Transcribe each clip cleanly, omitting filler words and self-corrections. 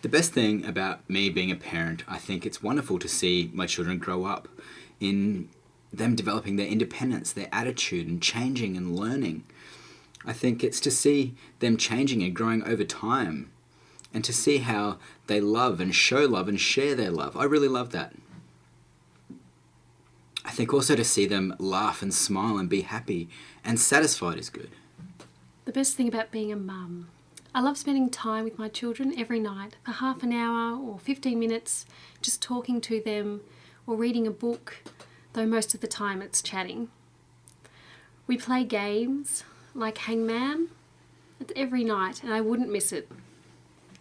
The best thing about me being a parent, I think it's wonderful to see my children grow up in them developing their independence, their attitude, and changing and learning. I think it's to see them changing and growing over time, and to see how they love and show love and share their love. I really love that. I think also to see them laugh and smile and be happy and satisfied is good. The best thing about being a mum. I love spending time with my children every night for half an hour or 15 minutes, just talking to them or reading a book, though most of the time it's chatting. We play games like Hangman every night, and I wouldn't miss it.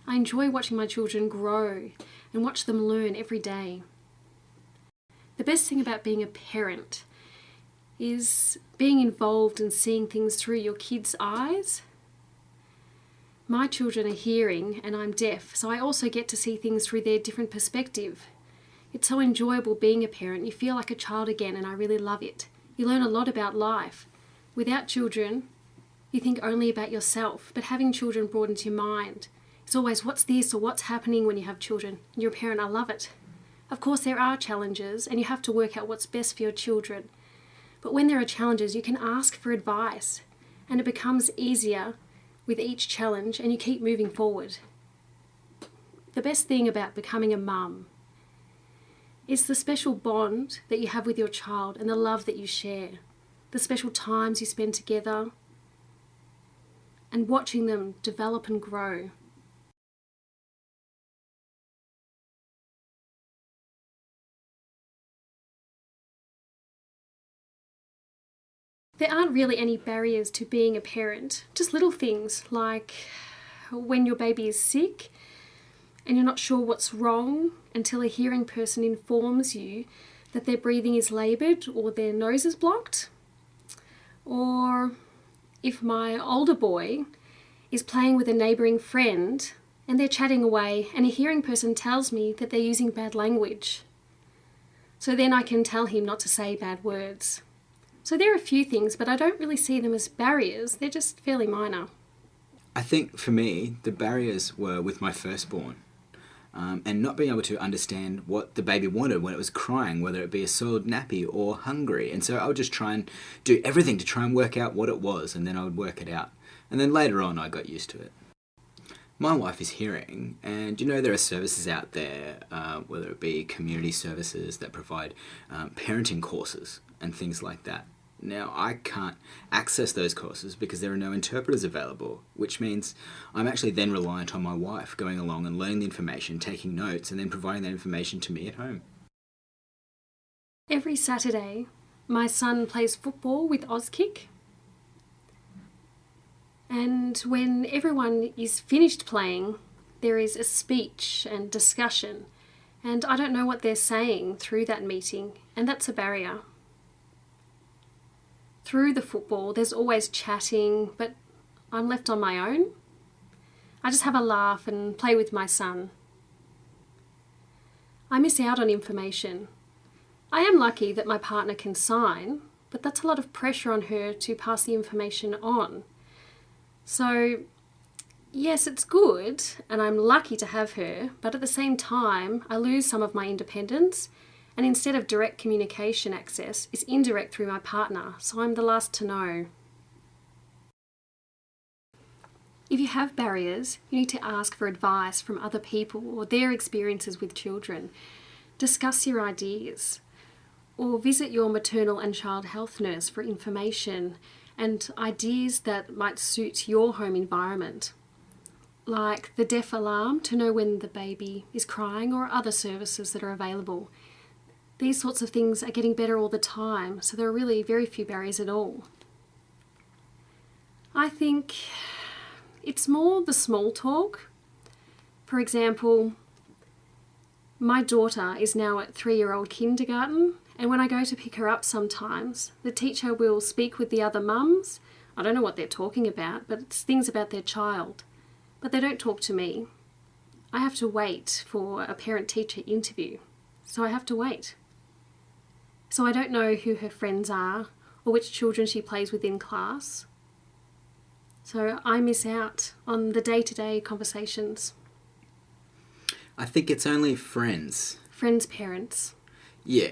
I enjoy watching my children grow and watch them learn every day. The best thing about being a parent is being involved and seeing things through your kids' eyes. My children are hearing and I'm deaf, so I also get to see things through their different perspective. It's so enjoyable being a parent. You feel like a child again, and I really love it. You learn a lot about life. Without children, you think only about yourself, but having children broadens your mind. It's always what's this or what's happening when you have children. And you're a parent, I love it. Of course there are challenges and you have to work out what's best for your children. But when there are challenges, you can ask for advice and it becomes easier with each challenge and you keep moving forward. The best thing about becoming a mum is the special bond that you have with your child and the love that you share, the special times you spend together and watching them develop and grow. There aren't really any barriers to being a parent, just little things like when your baby is sick and you're not sure what's wrong until a hearing person informs you that their breathing is laboured or their nose is blocked. Or if my older boy is playing with a neighbouring friend and they're chatting away and a hearing person tells me that they're using bad language. So then I can tell him not to say bad words. So there are a few things, but I don't really see them as barriers. They're just fairly minor. I think for me, the barriers were with my firstborn. And not being able to understand what the baby wanted when it was crying, whether it be a soiled nappy or hungry. And so I would just try and do everything to try and work out what it was, and then I would work it out. And then later on, I got used to it. My wife is hearing, and there are services out there, whether it be community services that provide parenting courses and things like that. Now, I can't access those courses because there are no interpreters available, which means I'm actually then reliant on my wife going along and learning the information, taking notes, and then providing that information to me at home. Every Saturday, my son plays football with Auskick. And when everyone is finished playing, there is a speech and discussion. And I don't know what they're saying through that meeting, and that's a barrier. Through the football, there's always chatting, but I'm left on my own. I just have a laugh and play with my son. I miss out on information. I am lucky that my partner can sign, but that's a lot of pressure on her to pass the information on. So, yes, it's good, and I'm lucky to have her, but at the same time, I lose some of my independence. And instead of direct communication access, it's indirect through my partner, so I'm the last to know. If you have barriers, you need to ask for advice from other people or their experiences with children. Discuss your ideas, or visit your maternal and child health nurse for information and ideas that might suit your home environment, like the deaf alarm to know when the baby is crying or other services that are available. These sorts of things are getting better all the time, so there are really very few barriers at all. I think it's more the small talk. For example, my daughter is now at 3-year-old kindergarten, and when I go to pick her up sometimes, the teacher will speak with the other mums. I don't know what they're talking about, but it's things about their child. But they don't talk to me. I have to wait for a parent-teacher interview, so I have to wait. So I don't know who her friends are or which children she plays with in class. So I miss out on the day-to-day conversations. I think it's only friends. Friends' parents. Yeah.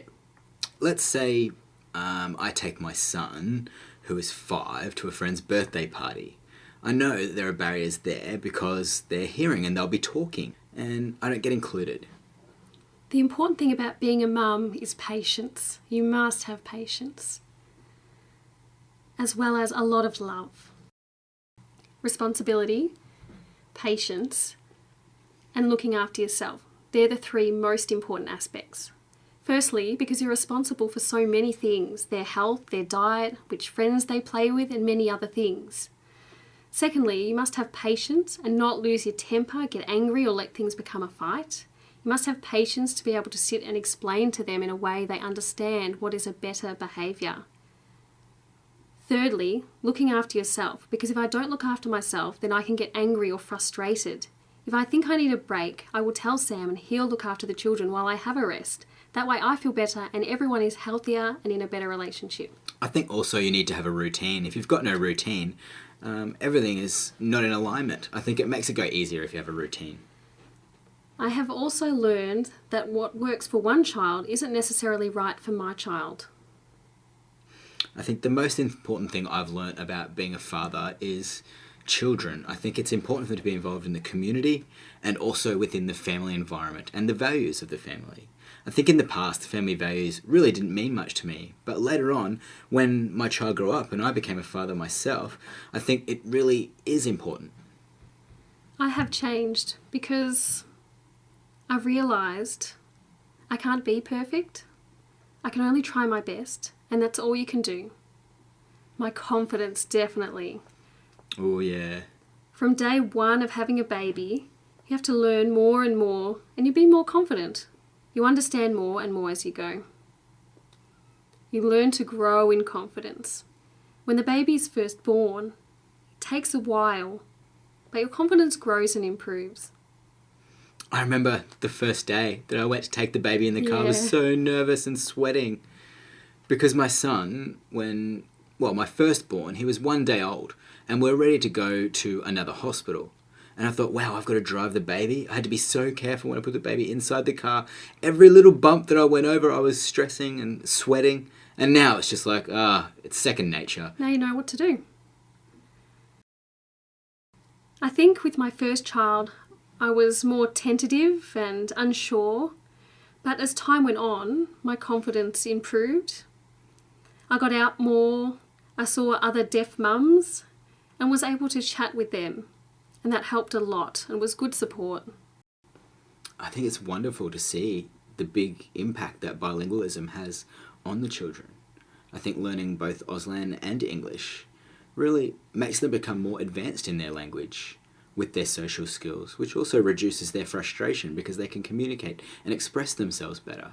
Let's say I take my son, who is 5, to a friend's birthday party. I know that there are barriers there because they're hearing and they'll be talking, and I don't get included. The important thing about being a mum is patience. You must have patience, as well as a lot of love. Responsibility, patience, and looking after yourself. They're the 3 most important aspects. Firstly, because you're responsible for so many things, their health, their diet, which friends they play with, and many other things. Secondly, you must have patience and not lose your temper, get angry, or let things become a fight. You must have patience to be able to sit and explain to them in a way they understand what is a better behaviour. Thirdly, looking after yourself, because if I don't look after myself, then I can get angry or frustrated. If I think I need a break, I will tell Sam and he'll look after the children while I have a rest. That way I feel better and everyone is healthier and in a better relationship. I think also you need to have a routine. If you've got no routine, everything is not in alignment. I think it makes it go easier if you have a routine. I have also learned that what works for one child isn't necessarily right for my child. I think the most important thing I've learnt about being a father is children. I think it's important for them to be involved in the community and also within the family environment and the values of the family. I think in the past, family values really didn't mean much to me. But later on, when my child grew up and I became a father myself, I think it really is important. I have changed because I've realised I can't be perfect. I can only try my best, and that's all you can do. My confidence, definitely. Oh, yeah. From day one of having a baby, you have to learn more and more, and you be more confident. You understand more and more as you go. You learn to grow in confidence. When the baby is first born, it takes a while, but your confidence grows and improves. I remember the first day that I went to take the baby in the car. I was Yeah. so nervous and sweating because my son, my firstborn, he was 1 day old and we're ready to go to another hospital. And I thought, wow, I've got to drive the baby. I had to be so careful when I put the baby inside the car. Every little bump that I went over, I was stressing and sweating. And now it's just like, it's second nature. Now you know what to do. I think with my first child, I was more tentative and unsure. But as time went on, my confidence improved. I got out more. I saw other deaf mums and was able to chat with them. And that helped a lot and was good support. I think it's wonderful to see the big impact that bilingualism has on the children. I think learning both Auslan and English really makes them become more advanced in their language with their social skills, which also reduces their frustration because they can communicate and express themselves better.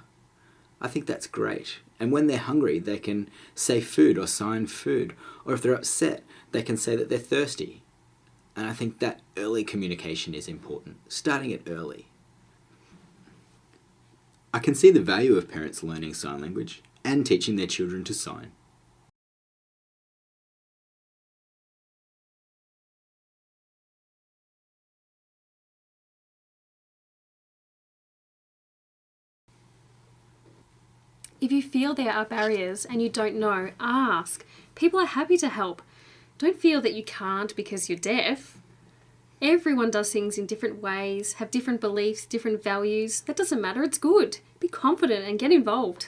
I think that's great. And when they're hungry, they can say food or sign food. Or if they're upset, they can say that they're thirsty. And I think that early communication is important, starting it early. I can see the value of parents learning sign language and teaching their children to sign. If you feel there are barriers and you don't know, ask. People are happy to help. Don't feel that you can't because you're deaf. Everyone does things in different ways, have different beliefs, different values. That doesn't matter, it's good. Be confident and get involved.